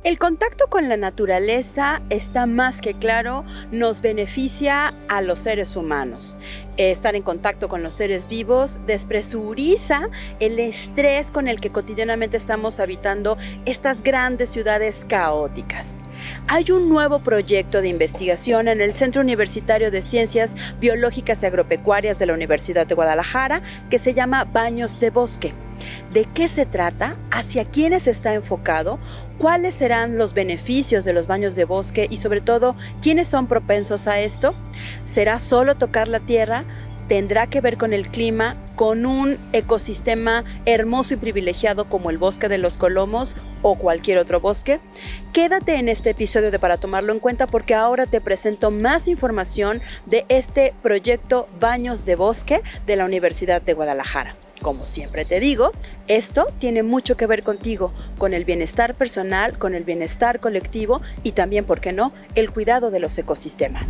El contacto con la naturaleza, está más que claro, nos beneficia a los seres humanos. Estar en contacto con los seres vivos despresuriza el estrés con el que cotidianamente estamos habitando estas grandes ciudades caóticas. Hay un nuevo proyecto de investigación en el Centro Universitario de Ciencias Biológicas y Agropecuarias de la Universidad de Guadalajara que se llama Baños de Bosque. ¿De qué se trata? ¿Hacia quiénes está enfocado? ¿Cuáles serán los beneficios de los baños de bosque? Y sobre todo, ¿quiénes son propensos a esto? ¿Será solo tocar la tierra? ¿Tendrá que ver con el clima? ¿Con un ecosistema hermoso y privilegiado como el bosque de los Colomos o cualquier otro bosque? Quédate en este episodio de Para Tomarlo en Cuenta porque ahora te presento más información de este proyecto Baños de Bosque de la Universidad de Guadalajara. Como siempre te digo, esto tiene mucho que ver contigo, con el bienestar personal, con el bienestar colectivo y también, ¿por qué no?, el cuidado de los ecosistemas.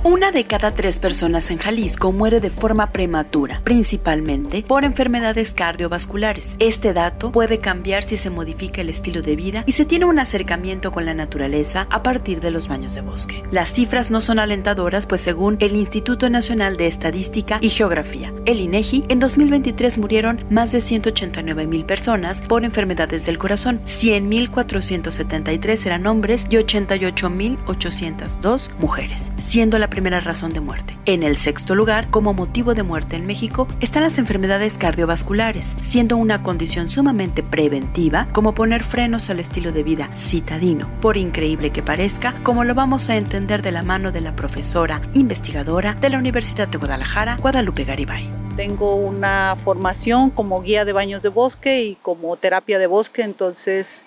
1 de cada 3 personas en Jalisco muere de forma prematura, principalmente por enfermedades cardiovasculares. Este dato puede cambiar si se modifica el estilo de vida y se tiene un acercamiento con la naturaleza a partir de los baños de bosque. Las cifras no son alentadoras, pues según el Instituto Nacional de Estadística y Geografía, el INEGI, en 2023 murieron más de 189,000 personas por enfermedades del corazón. 100,473 eran hombres y 88,802 mujeres, siendo la primera razón de muerte. En el 6º lugar, como motivo de muerte en México, están las enfermedades cardiovasculares, siendo una condición sumamente preventiva, como poner frenos al estilo de vida citadino. Por increíble que parezca, como lo vamos a entender de la mano de la profesora investigadora de la Universidad de Guadalajara, Guadalupe Garibay. Tengo una formación como guía de baños de bosque y como terapia de bosque, entonces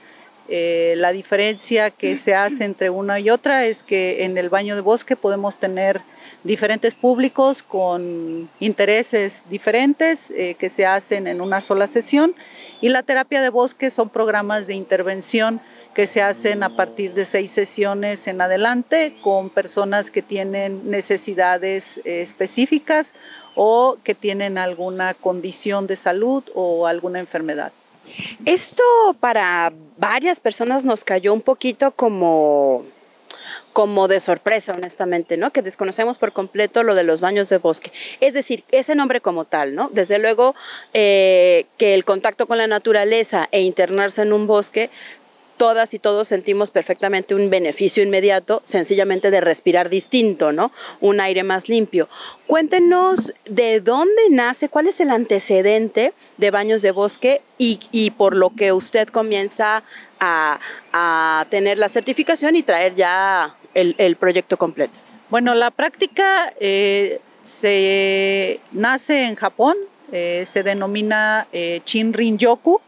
la diferencia que se hace entre una y otra es que en el baño de bosque podemos tener diferentes públicos con intereses diferentes que se hacen en una sola sesión, y la terapia de bosque son programas de intervención que se hacen a partir de 6 sesiones en adelante con personas que tienen necesidades específicas o que tienen alguna condición de salud o alguna enfermedad. Esto para varias personas nos cayó un poquito como de sorpresa, honestamente, ¿no? Que desconocemos por completo lo de los baños de bosque. Es decir, ese nombre como tal, ¿no? Desde luego que el contacto con la naturaleza e internarse en un bosque, todas y todos sentimos perfectamente un beneficio inmediato, sencillamente de respirar distinto, ¿no? Un aire más limpio. Cuéntenos de dónde nace, cuál es el antecedente de baños de bosque y por lo que usted comienza a tener la certificación y traer ya el proyecto completo. Bueno, la práctica se nace en Japón, se denomina Shinrin-yoku,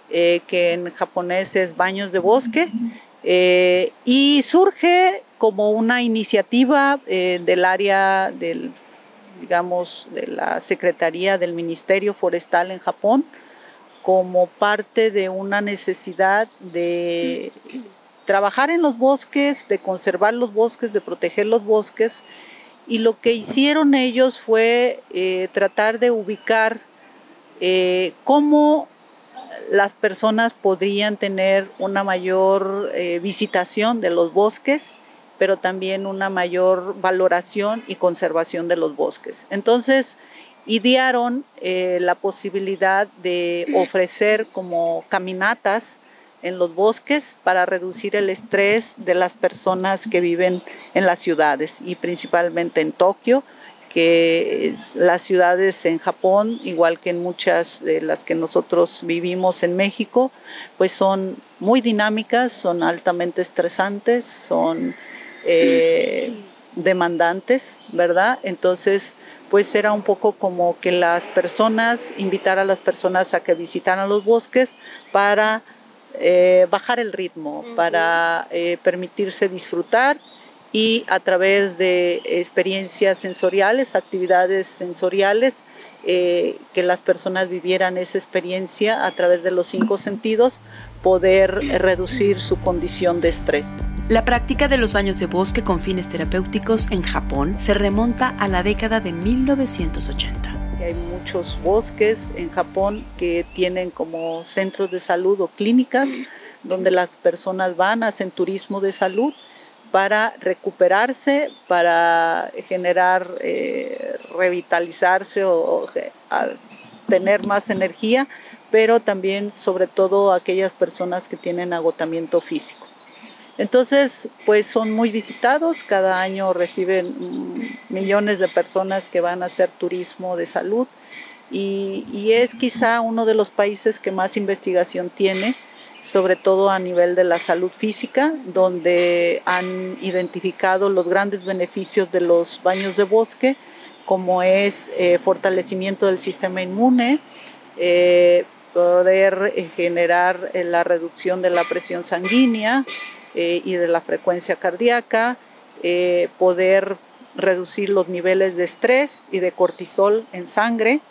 que en japonés es baños de bosque, y surge como una iniciativa del área de la Secretaría del Ministerio Forestal en Japón, como parte de una necesidad de trabajar en los bosques, de conservar los bosques, de proteger los bosques, y lo que hicieron ellos fue tratar de ubicar cómo las personas podrían tener una mayor visitación de los bosques, pero también una mayor valoración y conservación de los bosques. Entonces, idearon la posibilidad de ofrecer como caminatas en los bosques para reducir el estrés de las personas que viven en las ciudades y principalmente en Tokio, que las ciudades en Japón, igual que en muchas de las que nosotros vivimos en México, pues son muy dinámicas, son altamente estresantes, son demandantes, ¿verdad? Entonces, pues era un poco como que invitar a las personas a que visitaran los bosques para bajar el ritmo, para permitirse disfrutar, y a través de experiencias sensoriales, actividades sensoriales, que las personas vivieran esa experiencia a través de los 5 sentidos, poder reducir su condición de estrés. La práctica de los baños de bosque con fines terapéuticos en Japón se remonta a la década de 1980. Hay muchos bosques en Japón que tienen como centros de salud o clínicas donde las personas van, hacen turismo de salud para recuperarse, para generar, revitalizarse o tener más energía, pero también sobre todo aquellas personas que tienen agotamiento físico. Entonces, pues son muy visitados, cada año reciben millones de personas que van a hacer turismo de salud y es quizá uno de los países que más investigación tiene, sobre todo a nivel de la salud física, donde han identificado los grandes beneficios de los baños de bosque, como es fortalecimiento del sistema inmune, poder generar la reducción de la presión sanguínea, y de la frecuencia cardíaca, poder reducir los niveles de estrés y de cortisol en sangre,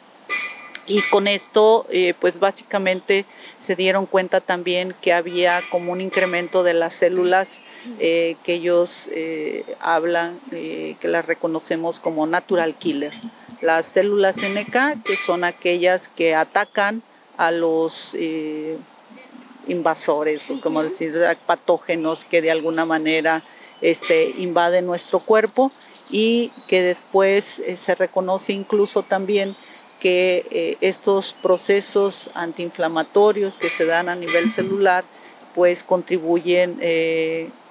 y con esto pues básicamente se dieron cuenta también que había como un incremento de las células que ellos hablan, que las reconocemos como natural killer. Las células NK, que son aquellas que atacan a los invasores, o como decir, patógenos que de alguna manera invaden nuestro cuerpo, y que después se reconoce incluso también que estos procesos antiinflamatorios que se dan a nivel celular pues contribuyen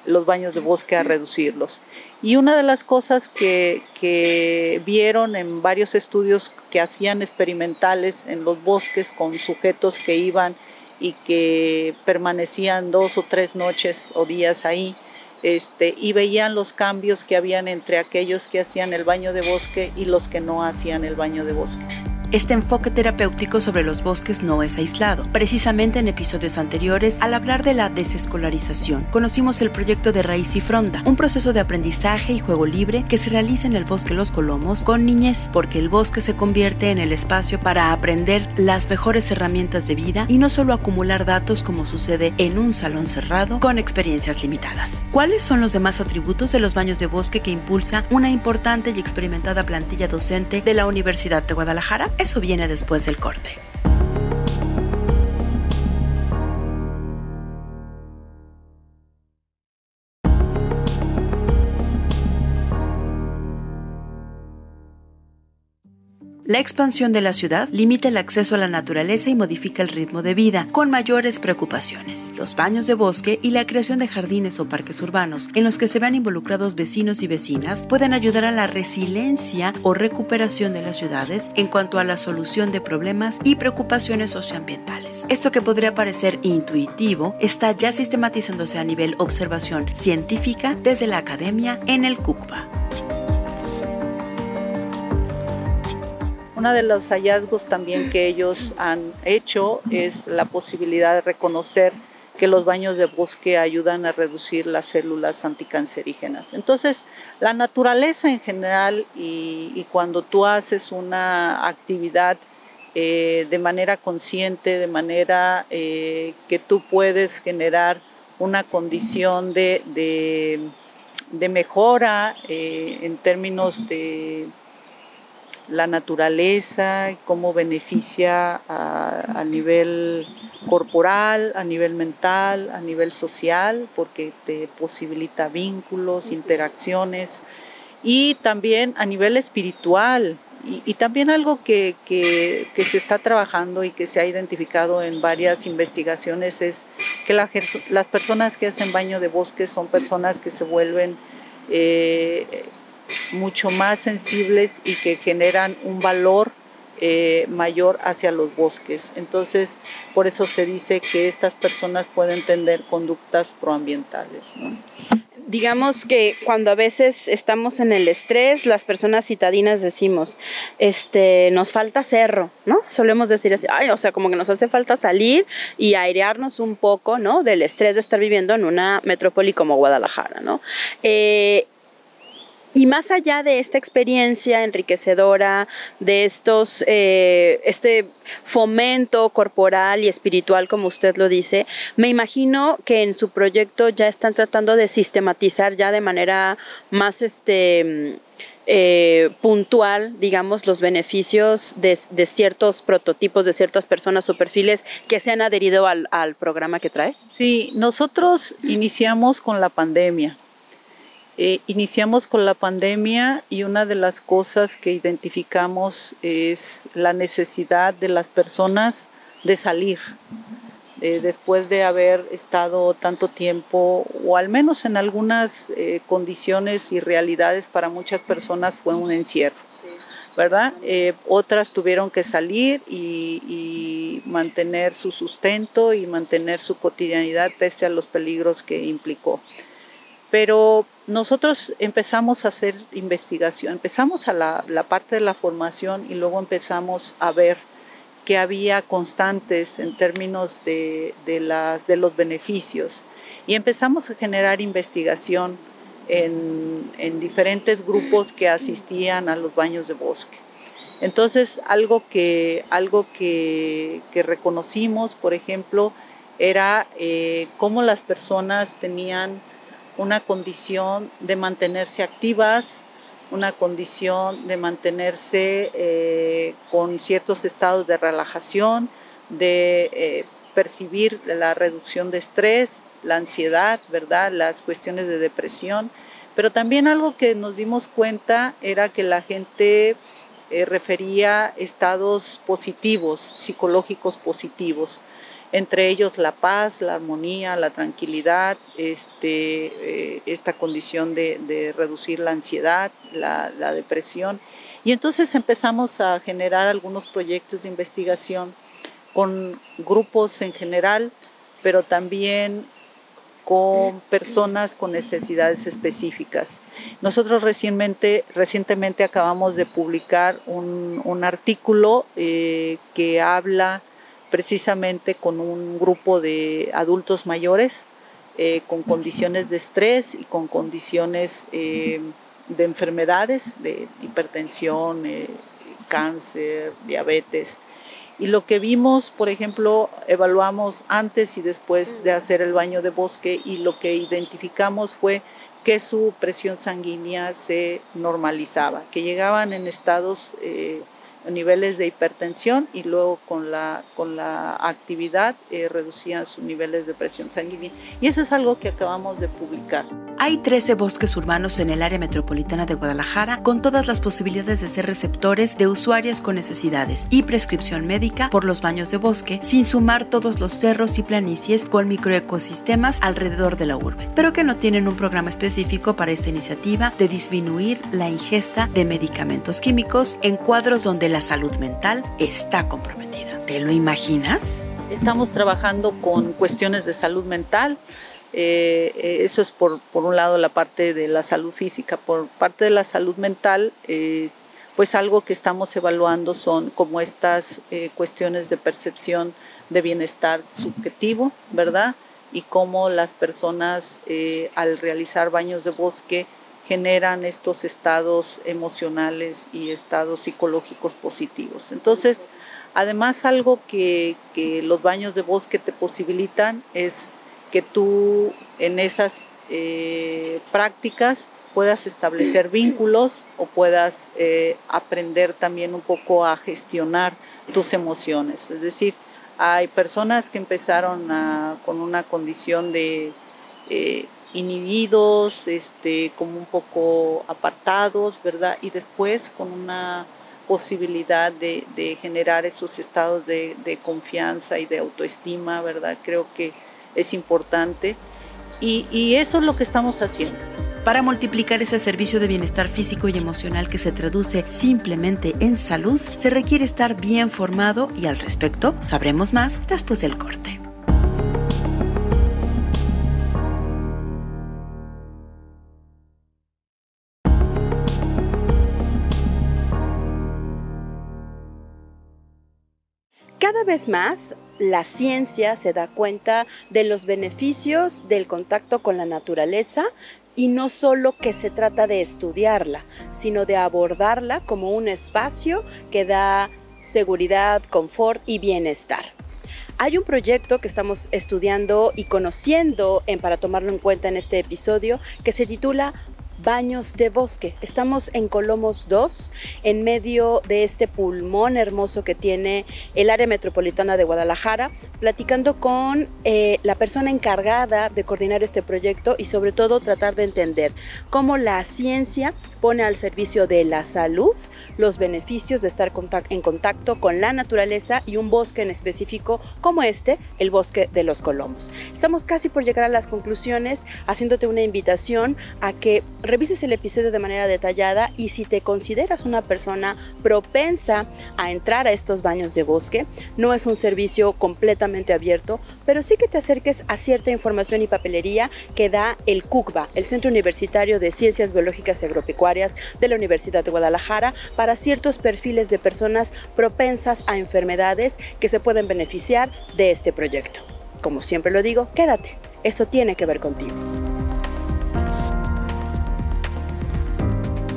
los baños de bosque a reducirlos. Y una de las cosas que vieron en varios estudios que hacían experimentales en los bosques con sujetos que iban y que permanecían 2 o 3 noches o días ahí, y veían los cambios que habían entre aquellos que hacían el baño de bosque y los que no hacían el baño de bosque. Este enfoque terapéutico sobre los bosques no es aislado. Precisamente en episodios anteriores, al hablar de la desescolarización, conocimos el proyecto de Raíz y Fronda, un proceso de aprendizaje y juego libre que se realiza en el bosque Los Colomos con niñez, porque el bosque se convierte en el espacio para aprender las mejores herramientas de vida y no solo acumular datos como sucede en un salón cerrado con experiencias limitadas. ¿Cuáles son los demás atributos de los baños de bosque que impulsa una importante y experimentada plantilla docente de la Universidad de Guadalajara? Eso viene después del corte. La expansión de la ciudad limita el acceso a la naturaleza y modifica el ritmo de vida, con mayores preocupaciones. Los baños de bosque y la creación de jardines o parques urbanos, en los que se vean involucrados vecinos y vecinas, pueden ayudar a la resiliencia o recuperación de las ciudades en cuanto a la solución de problemas y preocupaciones socioambientales. Esto, que podría parecer intuitivo, está ya sistematizándose a nivel observación científica desde la academia en el CUCBA. Uno de los hallazgos también que ellos han hecho es la posibilidad de reconocer que los baños de bosque ayudan a reducir las células anticancerígenas. Entonces, la naturaleza en general y cuando tú haces una actividad de manera consciente, de manera que tú puedes generar una condición de mejora en términos de la naturaleza, cómo beneficia a nivel corporal, a nivel mental, a nivel social, porque te posibilita vínculos, interacciones, y también a nivel espiritual. Y también algo que se está trabajando y que se ha identificado en varias investigaciones es que las personas que hacen baño de bosque son personas que se vuelven mucho más sensibles y que generan un valor mayor hacia los bosques. Entonces, por eso se dice que estas personas pueden tener conductas proambientales, ¿no? Digamos que cuando a veces estamos en el estrés, las personas citadinas decimos, nos falta cerro, ¿no? Solemos decir así, o sea, como que nos hace falta salir y airearnos un poco, ¿no? Del estrés de estar viviendo en una metrópoli como Guadalajara, ¿no? Y más allá de esta experiencia enriquecedora, de este fomento corporal y espiritual, como usted lo dice, me imagino que en su proyecto ya están tratando de sistematizar ya de manera más puntual, digamos, los beneficios de ciertos prototipos, de ciertas personas o perfiles que se han adherido al programa que trae? Sí, nosotros iniciamos con la pandemia. Y una de las cosas que identificamos es la necesidad de las personas de salir. Después de haber estado tanto tiempo, o al menos en algunas condiciones y realidades para muchas personas fue un encierro, ¿verdad? Otras tuvieron que salir y mantener su sustento y mantener su cotidianidad pese a los peligros que implicó. Pero nosotros empezamos a hacer investigación, empezamos a la parte de la formación y luego empezamos a ver que había constantes en términos de los beneficios. Y empezamos a generar investigación en diferentes grupos que asistían a los baños de bosque. Entonces, algo que reconocimos, por ejemplo, era cómo las personas tenían una condición de mantenerse activas, una condición de mantenerse con ciertos estados de relajación, de percibir la reducción de estrés, la ansiedad, ¿verdad? Las cuestiones de depresión. Pero también algo que nos dimos cuenta era que la gente refería estados positivos, psicológicos positivos. Entre ellos la paz, la armonía, la tranquilidad, esta condición de reducir la ansiedad, la depresión. Y entonces empezamos a generar algunos proyectos de investigación con grupos en general, pero también con personas con necesidades específicas. Nosotros recientemente acabamos de publicar un artículo que habla precisamente con un grupo de adultos mayores con condiciones de estrés y con condiciones de enfermedades, de hipertensión, cáncer, diabetes. Y lo que vimos, por ejemplo, evaluamos antes y después de hacer el baño de bosque y lo que identificamos fue que su presión sanguínea se normalizaba, que llegaban en estados niveles de hipertensión y luego con la actividad reducían sus niveles de presión sanguínea. Y eso es algo que acabamos de publicar. Hay 13 bosques urbanos en el área metropolitana de Guadalajara con todas las posibilidades de ser receptores de usuarios con necesidades y prescripción médica por los baños de bosque, sin sumar todos los cerros y planicies con microecosistemas alrededor de la urbe, pero que no tienen un programa específico para esta iniciativa de disminuir la ingesta de medicamentos químicos en cuadros donde la salud mental está comprometida. ¿Te lo imaginas? Estamos trabajando con cuestiones de salud mental. Eso es por un lado la parte de la salud física. Por parte de la salud mental, pues algo que estamos evaluando son como estas cuestiones de percepción de bienestar subjetivo, ¿verdad? Y cómo las personas al realizar baños de bosque generan estos estados emocionales y estados psicológicos positivos. Entonces, además algo que los baños de bosque te posibilitan es que tú en esas prácticas puedas establecer vínculos o puedas aprender también un poco a gestionar tus emociones. Es decir, hay personas que empezaron con una condición de inhibidos, como un poco apartados, ¿verdad? Y después con una posibilidad de generar esos estados de confianza y de autoestima, ¿verdad? Creo que es importante y eso es lo que estamos haciendo. Para multiplicar ese servicio de bienestar físico y emocional que se traduce simplemente en salud, se requiere estar bien formado y al respecto sabremos más después del corte. Cada vez más, la ciencia se da cuenta de los beneficios del contacto con la naturaleza y no solo que se trata de estudiarla, sino de abordarla como un espacio que da seguridad, confort y bienestar. Hay un proyecto que estamos estudiando y conociendo para tomarlo en cuenta en este episodio que se titula baños de bosque. Estamos en Colomos 2, en medio de este pulmón hermoso que tiene el área metropolitana de Guadalajara, platicando con la persona encargada de coordinar este proyecto y sobre todo tratar de entender cómo la ciencia pone al servicio de la salud los beneficios de estar en contacto con la naturaleza y un bosque en específico como este, el bosque de los Colomos. Estamos casi por llegar a las conclusiones, haciéndote una invitación a que revises el episodio de manera detallada y si te consideras una persona propensa a entrar a estos baños de bosque, no es un servicio completamente abierto, pero sí que te acerques a cierta información y papelería que da el CUCBA, el Centro Universitario de Ciencias Biológicas y Agropecuarias de la Universidad de Guadalajara, para ciertos perfiles de personas propensas a enfermedades que se pueden beneficiar de este proyecto. Como siempre lo digo, quédate, eso tiene que ver contigo.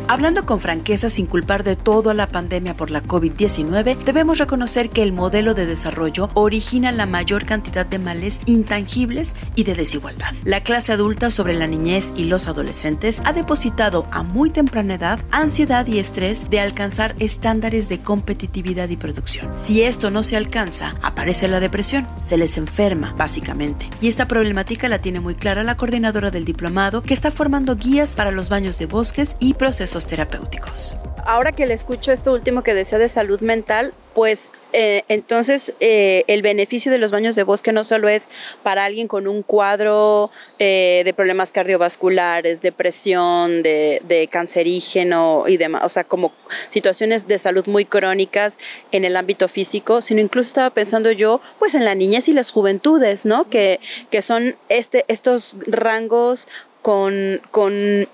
Hablando con franqueza, sin culpar de todo a la pandemia por la COVID-19, debemos reconocer que el modelo de desarrollo origina la mayor cantidad de males intangibles y de desigualdad. La clase adulta sobre la niñez y los adolescentes ha depositado a muy temprana edad ansiedad y estrés de alcanzar estándares de competitividad y producción. Si esto no se alcanza, aparece la depresión, se les enferma, básicamente. Y esta problemática la tiene muy clara la coordinadora del diplomado, que está formando guías para los baños de bosques y procesos terapéuticos. Ahora que le escucho esto último que decía de salud mental, pues entonces el beneficio de los baños de bosque no solo es para alguien con un cuadro de problemas cardiovasculares, depresión, de cancerígeno y demás, o sea, como situaciones de salud muy crónicas en el ámbito físico, sino incluso estaba pensando yo, pues en la niñez y las juventudes, ¿no? Que son estos rangos con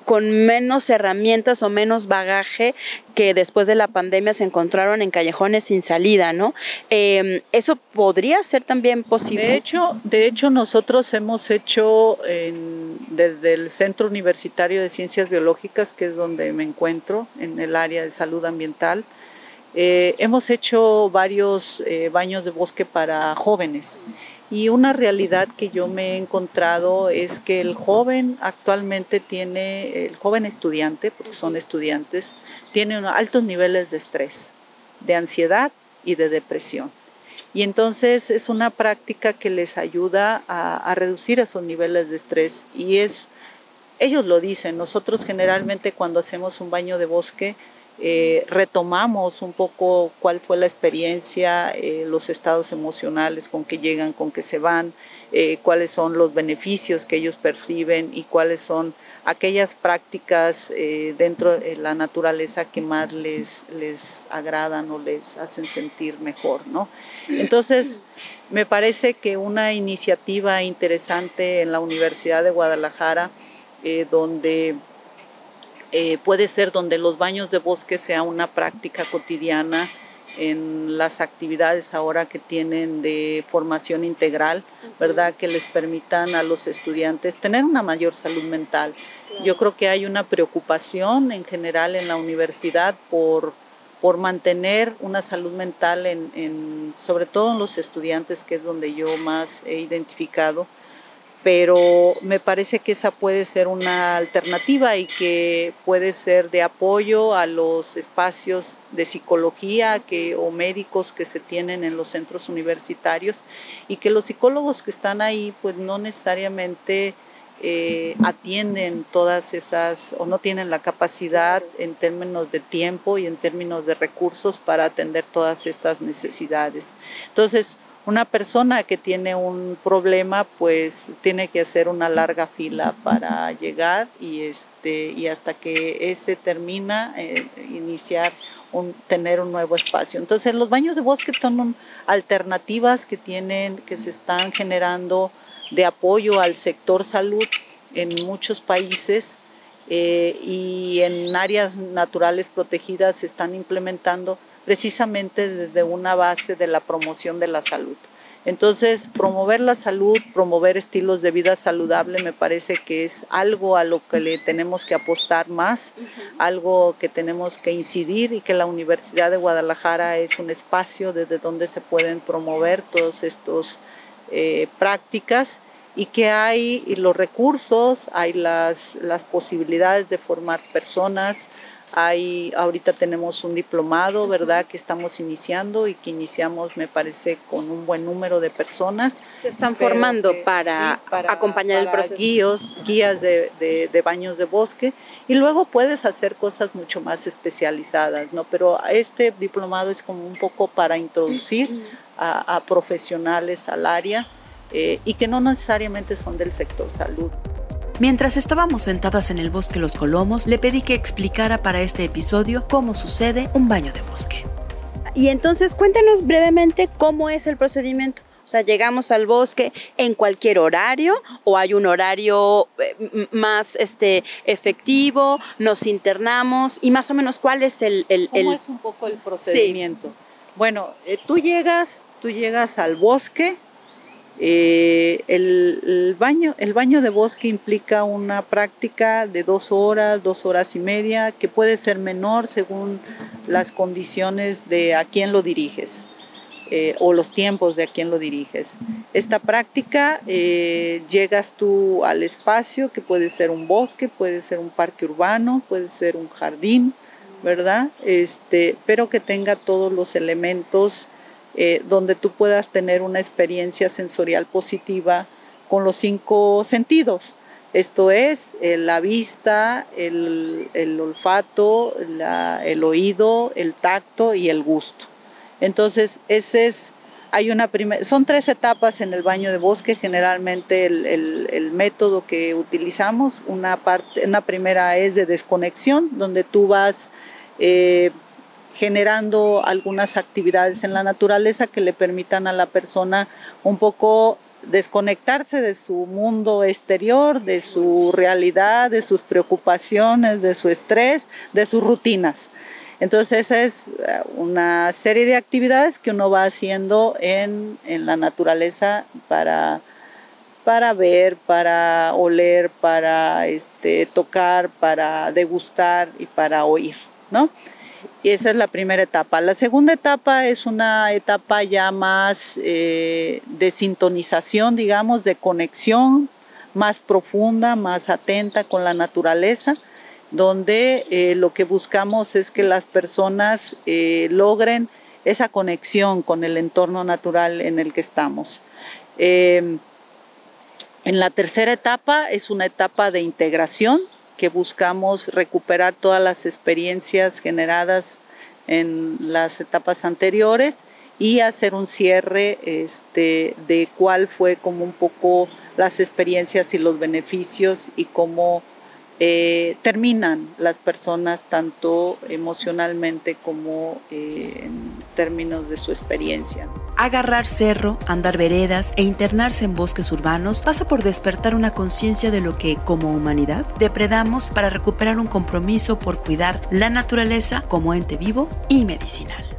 menos herramientas o menos bagaje que después de la pandemia se encontraron en callejones sin salida, ¿no? ¿Eso podría ser también posible? De hecho nosotros hemos hecho desde el Centro Universitario de Ciencias Biológicas, que es donde me encuentro, en el área de salud ambiental, hemos hecho varios baños de bosque para jóvenes. Y una realidad que yo me he encontrado es que el joven actualmente el joven estudiante, porque son estudiantes, tiene altos niveles de estrés, de ansiedad y de depresión. Y entonces es una práctica que les ayuda a reducir esos niveles de estrés. Y ellos lo dicen, nosotros generalmente cuando hacemos un baño de bosque, retomamos un poco cuál fue la experiencia, los estados emocionales con que llegan, con que se van, cuáles son los beneficios que ellos perciben y cuáles son aquellas prácticas dentro de la naturaleza que más les agradan o les hacen sentir mejor, ¿no? Entonces, me parece que una iniciativa interesante en la Universidad de Guadalajara, donde puede ser donde los baños de bosque sea una práctica cotidiana en las actividades ahora que tienen de formación integral, ¿verdad? Que les permitan a los estudiantes tener una mayor salud mental. Claro. Yo creo que hay una preocupación en general en la universidad por mantener una salud mental sobre todo en los estudiantes, que es donde yo más he identificado, pero me parece que esa puede ser una alternativa y que puede ser de apoyo a los espacios de psicología o médicos que se tienen en los centros universitarios, y que los psicólogos que están ahí pues no necesariamente atienden todas esas, o no tienen la capacidad en términos de tiempo y en términos de recursos para atender todas estas necesidades. Entonces, una persona que tiene un problema pues tiene que hacer una larga fila para llegar y hasta que ese termina, tener un nuevo espacio. Entonces los baños de bosque son alternativas que se están generando de apoyo al sector salud en muchos países, y en áreas naturales protegidas se están implementando precisamente desde una base de la promoción de la salud. Entonces, promover la salud, promover estilos de vida saludable, me parece que es algo a lo que le tenemos que apostar más, algo que tenemos que incidir, y que la Universidad de Guadalajara es un espacio desde donde se pueden promover todas estas prácticas, y que hay los recursos, hay las posibilidades de formar personas. Ahorita tenemos un diplomado, ¿verdad?, que estamos iniciando y que iniciamos, me parece, con un buen número de personas. Se están formando para acompañar el proceso. Guías de baños de bosque, y luego puedes hacer cosas mucho más especializadas, ¿no? Pero este diplomado es como un poco para introducir a profesionales al área y que no necesariamente son del sector salud. Mientras estábamos sentadas en el bosque Los Colomos, le pedí que explicara para este episodio cómo sucede un baño de bosque. Y entonces cuéntanos brevemente cómo es el procedimiento. O sea, llegamos al bosque en cualquier horario o hay un horario más efectivo, nos internamos y más o menos cuál es ¿Cómo es un poco el procedimiento? Sí. Bueno, tú llegas al bosque. El baño de bosque implica una práctica de 2 horas y media, que puede ser menor según las condiciones de a quién lo diriges o los tiempos de a quién lo diriges. Esta práctica, llegas tú al espacio, que puede ser un bosque, puede ser un parque urbano, puede ser un jardín, ¿verdad? Pero que tenga todos los elementos donde tú puedas tener una experiencia sensorial positiva con los 5 sentidos. Esto es la vista, el olfato, el oído, el tacto y el gusto. Entonces, son 3 etapas en el baño de bosque. Generalmente el método que utilizamos, una primera es de desconexión, donde tú vas generando algunas actividades en la naturaleza que le permitan a la persona un poco desconectarse de su mundo exterior, de su realidad, de sus preocupaciones, de su estrés, de sus rutinas. Entonces esa es una serie de actividades que uno va haciendo en la naturaleza para ver, para oler, para tocar, para degustar y para oír, ¿no? Y esa es la primera etapa. La segunda etapa es una etapa ya más de sintonización, digamos, de conexión más profunda, más atenta con la naturaleza, donde lo que buscamos es que las personas logren esa conexión con el entorno natural en el que estamos. En la tercera etapa es una etapa de integración, que buscamos recuperar todas las experiencias generadas en las etapas anteriores y hacer un cierre de cuál fue como un poco las experiencias y los beneficios y cómo terminan las personas tanto emocionalmente como en términos de su experiencia. Agarrar cerro, andar veredas e internarse en bosques urbanos pasa por despertar una conciencia de lo que, como humanidad, depredamos para recuperar un compromiso por cuidar la naturaleza como ente vivo y medicinal.